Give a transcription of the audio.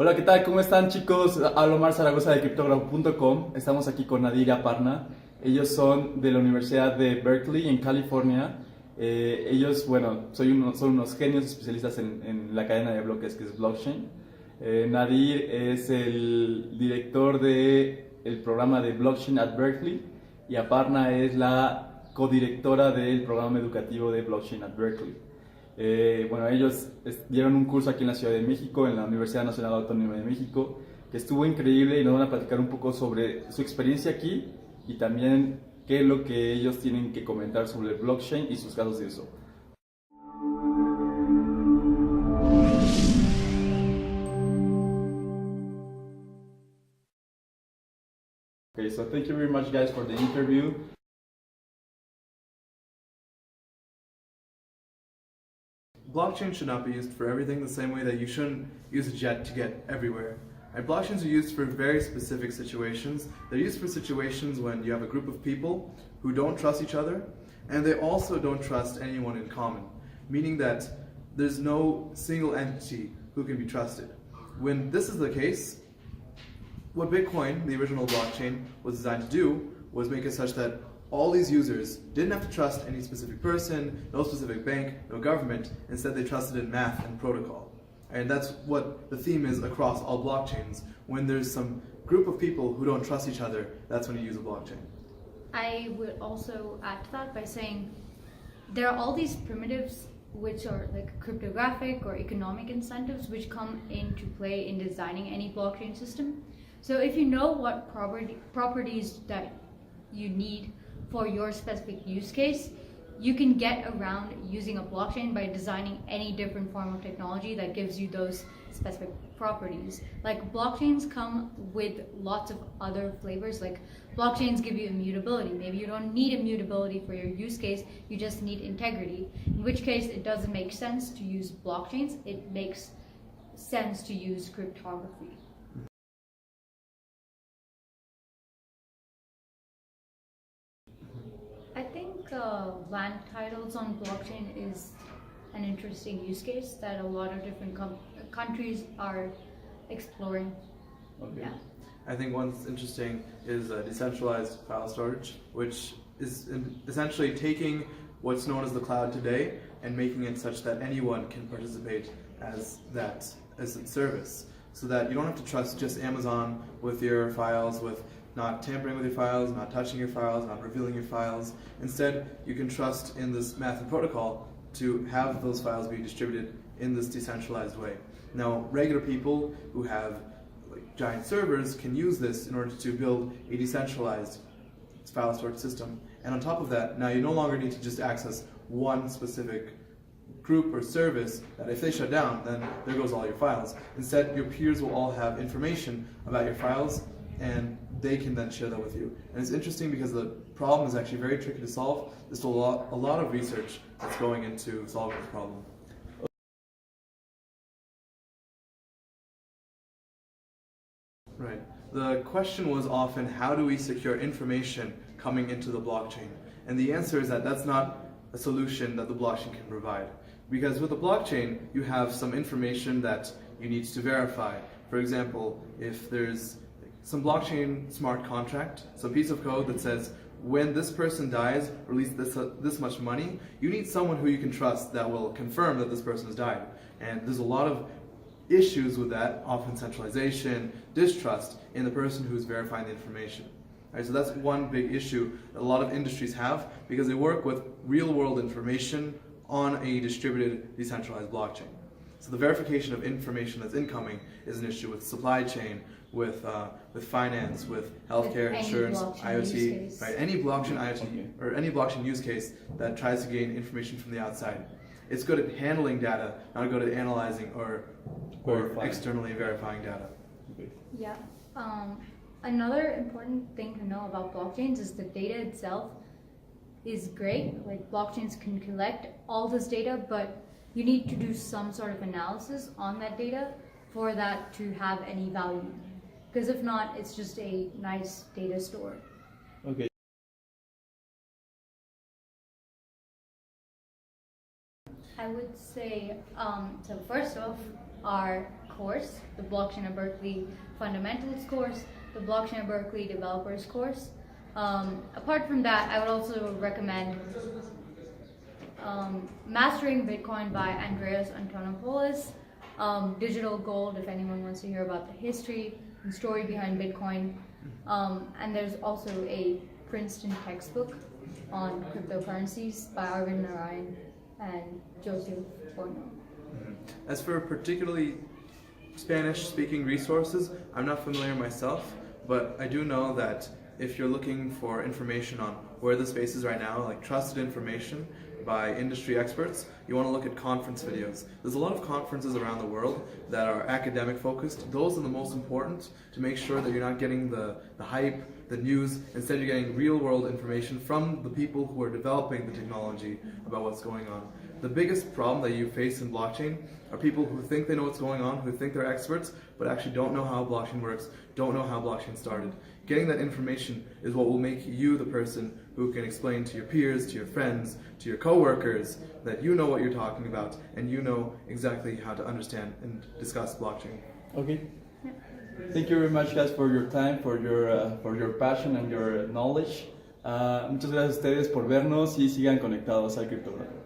Hola, ¿qué tal? ¿Cómo están, chicos? Hablo Omar Zaragoza de criptographo.com. Estamos aquí con Nadir Aparna. Ellos son de la Universidad de Berkeley, en California. Ellos, bueno, son unos genios especialistas en la cadena de bloques, que es blockchain. Nadir es el director del programa de blockchain at Berkeley y Aparna es la co-directora del programa educativo de blockchain at Berkeley. Bueno, ellos dieron un curso aquí en la Ciudad de México, en la Universidad Nacional Autónoma de México, que estuvo increíble y nos van a platicar un poco sobre su experiencia aquí y también qué es lo que ellos tienen que comentar sobre el blockchain y sus casos de uso. Okay, so thank you very much, guys, for the interview. Blockchain should not be used for everything the same way that you shouldn't use a jet to get everywhere. And blockchains are used for very specific situations. They're used for situations when you have a group of people who don't trust each other, and they also don't trust anyone in common, meaning that there's no single entity who can be trusted. When this is the case, what Bitcoin, the original blockchain, was designed to do was make it such that all these users didn't have to trust any specific person, no specific bank, no government. Instead, they trusted in math and protocol. And that's what the theme is across all blockchains. When there's some group of people who don't trust each other, that's when you use a blockchain. I would also add to that by saying there are all these primitives which are like cryptographic or economic incentives which come into play in designing any blockchain system. So if you know what properties that you need for your specific use case, you can get around using a blockchain by designing any different form of technology that gives you those specific properties. Like blockchains come with lots of other flavors, like blockchains give you immutability. Maybe you don't need immutability for your use case, you just need integrity, in which case it doesn't make sense to use blockchains, it makes sense to use cryptography. I think land titles on blockchain is an interesting use case that a lot of different countries are exploring. Okay. Yeah. I think one's interesting is decentralized file storage, which is essentially taking what's known as the cloud today and making it such that anyone can participate as a service, so that you don't have to trust just Amazon with your files, with not tampering with your files, not touching your files, not revealing your files. Instead, you can trust in this math and protocol to have those files be distributed in this decentralized way. Now, regular people who have giant servers can use this in order to build a decentralized file storage system. And on top of that, now you no longer need to just access one specific group or service that if they shut down, then there goes all your files. Instead, your peers will all have information about your files, and they can then share that with you. And it's interesting because the problem is actually very tricky to solve. There's a lot of research that's going into solving this problem. Right. The question was often, how do we secure information coming into the blockchain? And the answer is that that's not a solution that the blockchain can provide. Because with the blockchain, you have some information that you need to verify. For example, if there's some blockchain smart contract, some piece of code that says when this person dies, release this much money, you need someone who you can trust that will confirm that this person has died. And there's a lot of issues with that, often centralization, distrust in the person who's verifying the information. Right, so that's one big issue that a lot of industries have because they work with real-world information on a distributed, decentralized blockchain. So the verification of information that's incoming is an issue with supply chain, with finance, with healthcare, insurance, IoT, right? Any blockchain IoT or any blockchain use case that tries to gain information from the outside. It's good at handling data, not good at analyzing or externally verifying data. Yeah. Another important thing to know about blockchains is the data itself is great. Like blockchains can collect all this data, but you need to do some sort of analysis on that data for that to have any value. Because if not, it's just a nice data store. Okay. I would say, so first off, our course, the Blockchain at Berkeley Fundamentals course, the Blockchain at Berkeley Developers course. Apart from that, I would also recommend Mastering Bitcoin by Andreas Antonopoulos, Digital Gold, if anyone wants to hear about the history and story behind Bitcoin. And there's also a Princeton textbook on cryptocurrencies by Arvind Narayan and Joseph Bono. As for particularly Spanish-speaking resources, I'm not familiar myself, but I do know that if you're looking for information on where the space is right now, like trusted information by industry experts, you want to look at conference videos. There's a lot of conferences around the world that are academic focused. Those are the most important to make sure that you're not getting the hype, the news. Instead, you're getting real world information from the people who are developing the technology about what's going on. The biggest problem that you face in blockchain are people who think they know what's going on, who think they're experts, but actually don't know how blockchain works, don't know how blockchain started. Getting that information is what will make you the person who can explain to your peers, to your friends, to your coworkers that you know what you're talking about and you know exactly how to understand and discuss blockchain. Okay. Thank you very much, guys, for your time, for your passion and your knowledge. Muchas gracias a ustedes por vernos y sigan conectados al criptógrafo.